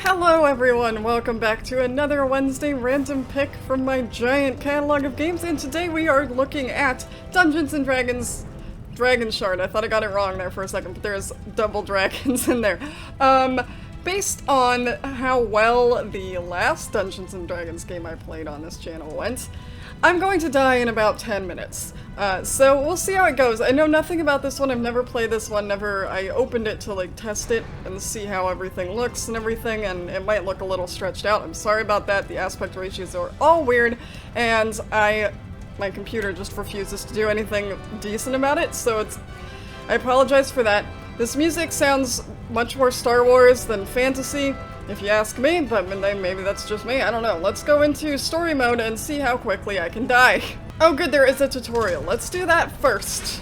Hello everyone, welcome back to another Wednesday random pick from my giant catalog of games, and today we are looking at Dungeons & Dragons Dragonshard. I thought I got it wrong there for a second, but there's double dragons in there. Based on how well the last Dungeons & Dragons game I played on this channel went, I'm going to die in about 10 minutes. So we'll see how it goes. I know nothing about this one, I've never played this one, I opened it to like test it and see how everything looks and everything, and it might look a little stretched out. I'm sorry about that, the aspect ratios are all weird, and my computer just refuses to do anything decent about it, so I apologize for that. This music sounds much more Star Wars than fantasy, if you ask me, but maybe that's just me, I don't know. Let's go into story mode and see how quickly I can die. Oh good, there is a tutorial. Let's do that first.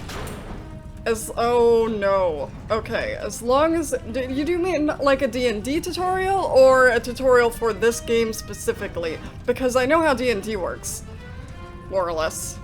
Oh no. Okay, as long as... You do mean like a D&D tutorial, or a tutorial for this game specifically? Because I know how D&D works. More or less.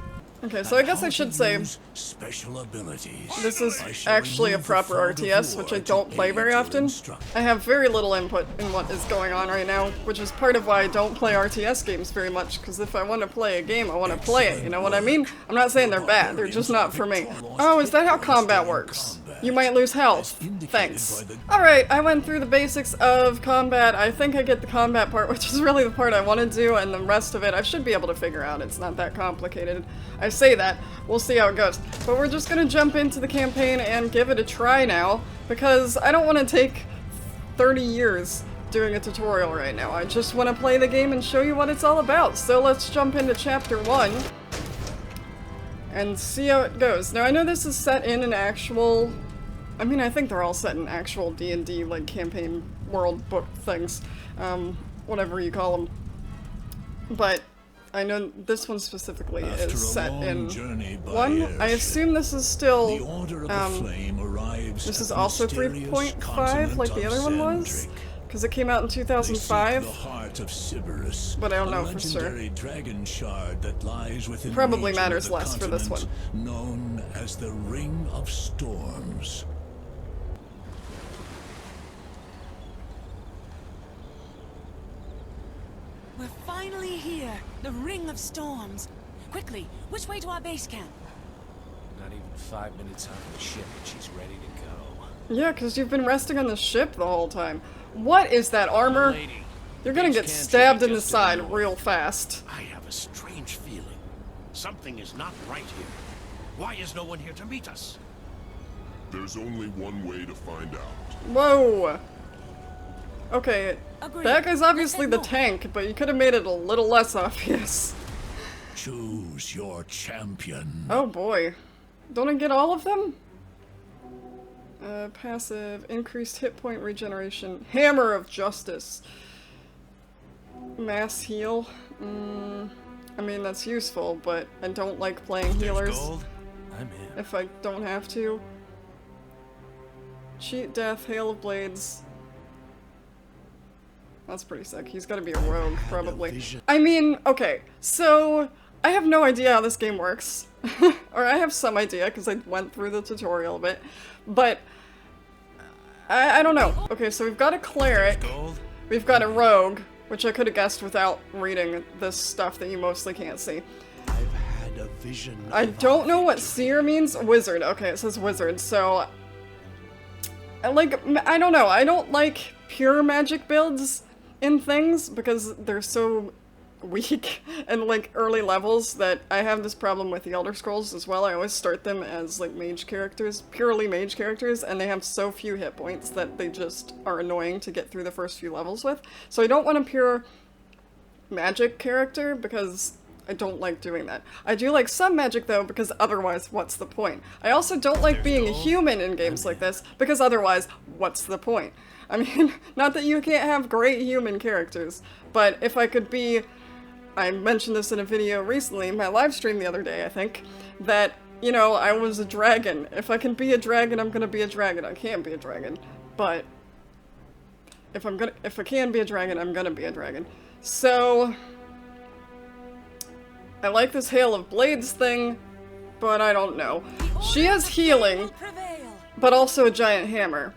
Okay, so I guess I should say special abilities. This is actually a proper RTS, which I don't play very often. I have very little input in what is going on right now, which is part of why I don't play RTS games very much, because if I want to play a game, I want to play it, you know what I mean? I'm not saying they're bad, they're just not for me. Oh, is that how combat works? You might lose health. Thanks. Alright, I went through the basics of combat. I think I get the combat part, which is really the part I want to do, and the rest of it I should be able to figure out. It's not that complicated. I say that. We'll see how it goes. But we're just gonna jump into the campaign and give it a try now, because I don't want to take 30 years doing a tutorial right now. I just want to play the game and show you what it's all about. So let's jump into Chapter 1 and see how it goes. Now I know this is set in an actual... I mean, I think they're all set in actual D&D, like, campaign world book things. Whatever you call them. But I know this one specifically is set in one. I assume this is still, this is also 3.5 like the other one was, because it came out in 2005, but I don't know for sure. Dragonshard that lies within probably matters less for this one. Known as the Ring of Storms. We're finally here! The Ring of Storms! Quickly, which way to our base camp? Not even 5 minutes out of the ship and she's ready to go. Yeah, because you've been resting on the ship the whole time. What is that armor? You're gonna get stabbed in the side real fast. I have a strange feeling. Something is not right here. Why is no one here to meet us? There's only one way to find out. Whoa! Okay, Agreed. that guy's obviously the tank, but you could have made it a little less obvious. Choose your champion. Oh boy. Don't I get all of them? Passive, increased hit point regeneration, Hammer of Justice, Mass Heal. I mean, that's useful, but I don't like playing healers I'm in. if I don't have to. Cheat Death, Hail of Blades. That's pretty sick. He's gotta be a rogue, probably. I mean, okay, so I have no idea how this game works. Or I have some idea, because I went through the tutorial a bit. But I don't know. Okay, so we've got a cleric, we've got a rogue, which I could have guessed without reading this stuff that you mostly can't see. I've had a vision. I don't know what seer means. Wizard. Okay, it says wizard, so... I don't know. I don't like pure magic builds in things because they're so weak and like early levels that I have this problem with the Elder Scrolls as well. I always start them as like mage characters, purely mage characters, and they have so few hit points that they just are annoying to get through the first few levels with. So I don't want a pure magic character because I don't like doing that. I do like some magic though, because otherwise what's the point? I also don't like being a human in games like this, because otherwise what's the point? I mean, not that you can't have great human characters, but if I could be... I mentioned this in a video recently, my live stream the other day, I think, that, you know, I was a dragon. If I can be a dragon, I'm gonna be a dragon. I can't be a dragon, but if I can be a dragon, I'm gonna be a dragon. So I like this Hail of Blades thing, but I don't know. She has healing, but also a giant hammer.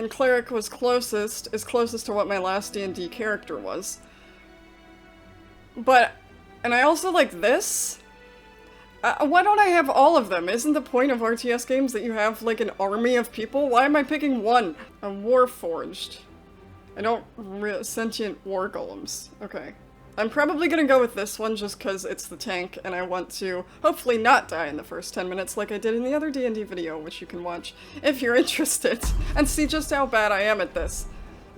And Cleric was is closest to what my last D&D character was. But, and I also like this. Why don't I have all of them? Isn't the point of RTS games that you have, like, an army of people? Why am I picking one? A Warforged. I don't sentient war golems. Okay. I'm probably gonna go with this one just because it's the tank and I want to hopefully not die in the first 10 minutes like I did in the other D&D video, which you can watch if you're interested, and see just how bad I am at this.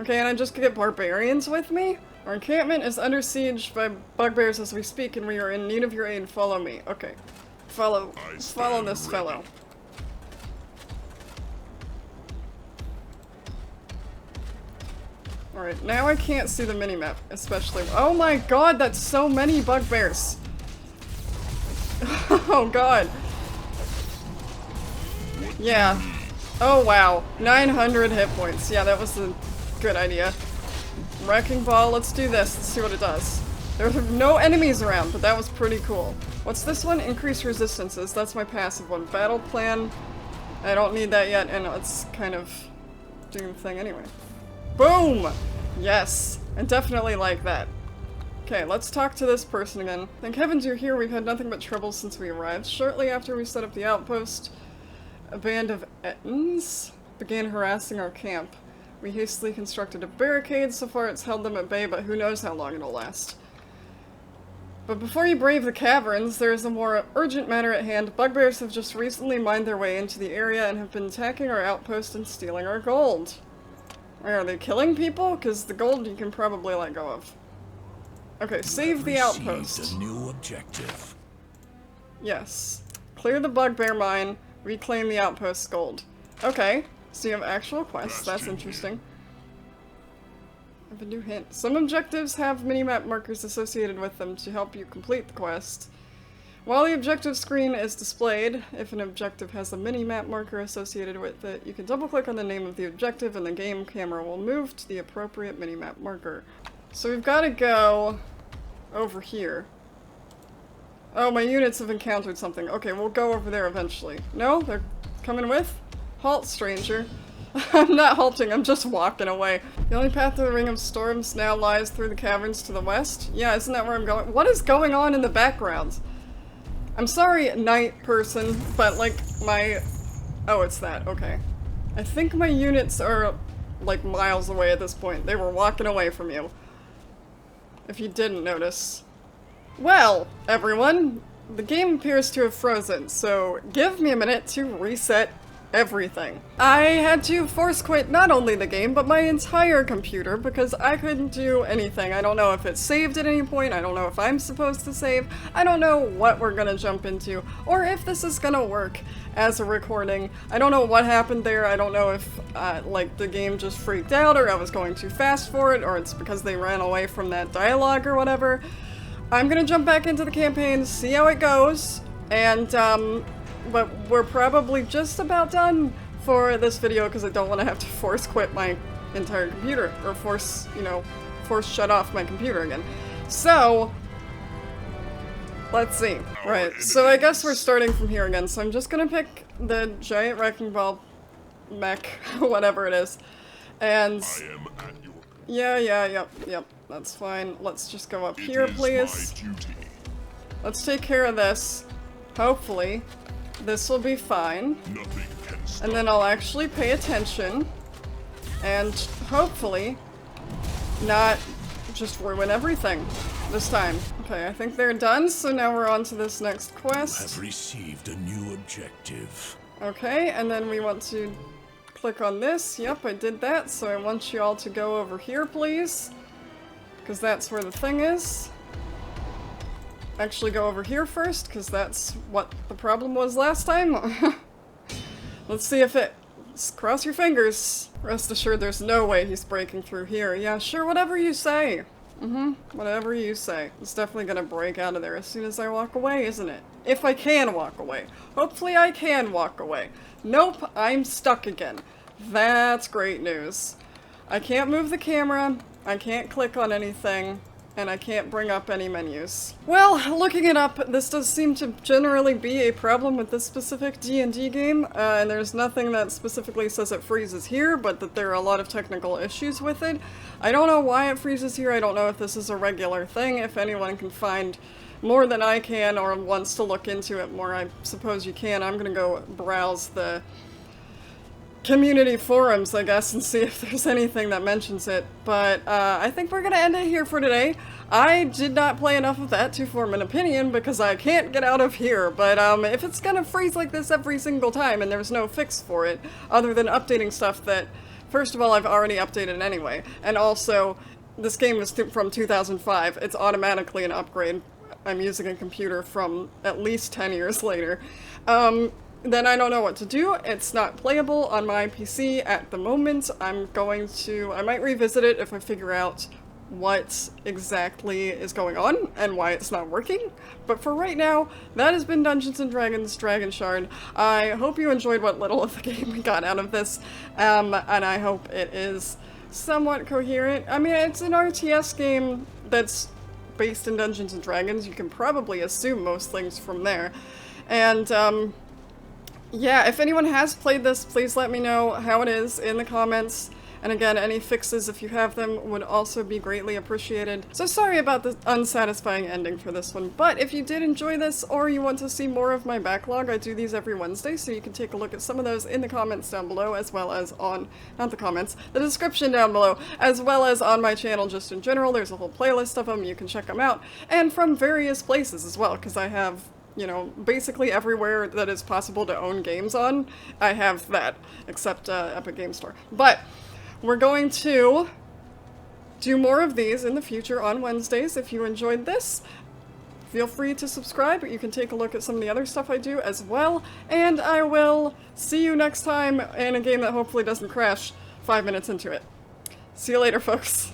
Okay, and I just get barbarians with me? Our encampment is under siege by bugbears as we speak and we are in need of your aid. Follow me. Okay. Follow this fellow. Alright, now I can't see the minimap, especially- oh my god, that's so many bugbears! Oh god. Yeah. Oh wow. 900 hit points. Yeah, that was a good idea. Wrecking ball, let's do this. Let's see what it does. There are no enemies around, but that was pretty cool. What's this one? Increase resistances. That's my passive one. Battle plan. I don't need that yet, and it's kind of doing the thing anyway. Boom! Yes, I definitely like that. Okay, let's talk to this person again. Thank heavens you're here. We've had nothing but trouble since we arrived. Shortly after we set up the outpost, a band of Ettins began harassing our camp. We hastily constructed a barricade. So far it's held them at bay, but who knows how long it'll last. But before you brave the caverns, there is a more urgent matter at hand. Bugbears have just recently mined their way into the area and have been attacking our outpost and stealing our gold. Are they killing people? Because the gold you can probably let go of. Okay, save the outpost. A new objective. Yes. Clear the bugbear mine, reclaim the outpost's gold. Okay, so you have actual quests, that's interesting. I have a new hint. Some objectives have minimap markers associated with them to help you complete the quest. While the objective screen is displayed, if an objective has a mini-map marker associated with it, you can double-click on the name of the objective and the game camera will move to the appropriate mini-map marker. So we've got to go over here. Oh, my units have encountered something. Okay, we'll go over there eventually. No? They're coming with? Halt, stranger. I'm not halting, I'm just walking away. The only path to the Ring of Storms now lies through the caverns to the west. Yeah, isn't that where I'm going? What is going on in the background? I'm sorry, night person, but like my... oh, it's that, okay. I think my units are like miles away at this point. They were walking away from you. If you didn't notice. Well, everyone, the game appears to have frozen, so give me a minute to reset everything. I had to force quit not only the game, but my entire computer because I couldn't do anything. I don't know if it saved at any point, I don't know if I'm supposed to save, I don't know what we're gonna jump into, or if this is gonna work as a recording. I don't know what happened there, I don't know if like the game just freaked out or I was going too fast for it, or it's because they ran away from that dialogue or whatever. I'm gonna jump back into the campaign, see how it goes, and but we're probably just about done for this video because I don't want to have to force quit my entire computer, or force shut off my computer again. So, let's see. Right, so I guess we're starting from here again, so I'm just gonna pick the giant wrecking ball mech, whatever it is, and... yep, that's fine. Let's just go up here, please. Let's take care of this. Hopefully. This will be fine, and then I'll actually pay attention, and hopefully not just ruin everything this time. Okay, I think they're done, so now we're on to this next quest. Have received a new objective. Okay, and then we want to click on this. Yep, I did that, so I want you all to go over here, please, because that's where the thing is. Actually go over here first, because that's what the problem was last time. Let's see if it... cross your fingers. Rest assured there's no way he's breaking through here. Yeah, sure, whatever you say. Whatever you say. It's definitely gonna break out of there as soon as I walk away, isn't it? If I can walk away. Hopefully I can walk away. Nope, I'm stuck again. That's great news. I can't move the camera. I can't click on anything. and I can't bring up any menus. Well, looking it up, this does seem to generally be a problem with this specific D&D game, and there's nothing that specifically says it freezes here, but that there are a lot of technical issues with it. I don't know why it freezes here, I don't know if this is a regular thing. If anyone can find more than I can or wants to look into it more, I suppose you can. I'm gonna go browse the community forums, I guess, and see if there's anything that mentions it. But I think we're gonna end it here for today. I did not play enough of that to form an opinion because I can't get out of here, but if it's gonna freeze like this every single time and there's no fix for it, other than updating stuff that, first of all, I've already updated anyway, and also, this game is from 2005, it's automatically an upgrade. I'm using a computer from at least 10 years later. Then I don't know what to do. It's not playable on my PC at the moment. I might revisit it if I figure out what exactly is going on and why it's not working. But for right now, that has been Dungeons & Dragons Dragonshard. I hope you enjoyed what little of the game we got out of this, and I hope it is somewhat coherent. I mean, it's an RTS game that's based in Dungeons & Dragons. You can probably assume most things from there. And, yeah, if anyone has played this, please let me know how it is in the comments. And again, any fixes, if you have them, would also be greatly appreciated. So sorry about the unsatisfying ending for this one, but if you did enjoy this, or you want to see more of my backlog, I do these every Wednesday, so you can take a look at some of those in the comments down below, as well as on, not the comments, the description down below, as well as on my channel just in general. There's a whole playlist of them, you can check them out, and from various places as well, because I have, you know, basically everywhere that is possible to own games on, I have that, except Epic Game Store. But we're going to do more of these in the future on Wednesdays. If you enjoyed this, feel free to subscribe. You can take a look at some of the other stuff I do as well, and I will see you next time in a game that hopefully doesn't crash 5 minutes into it. See you later, folks.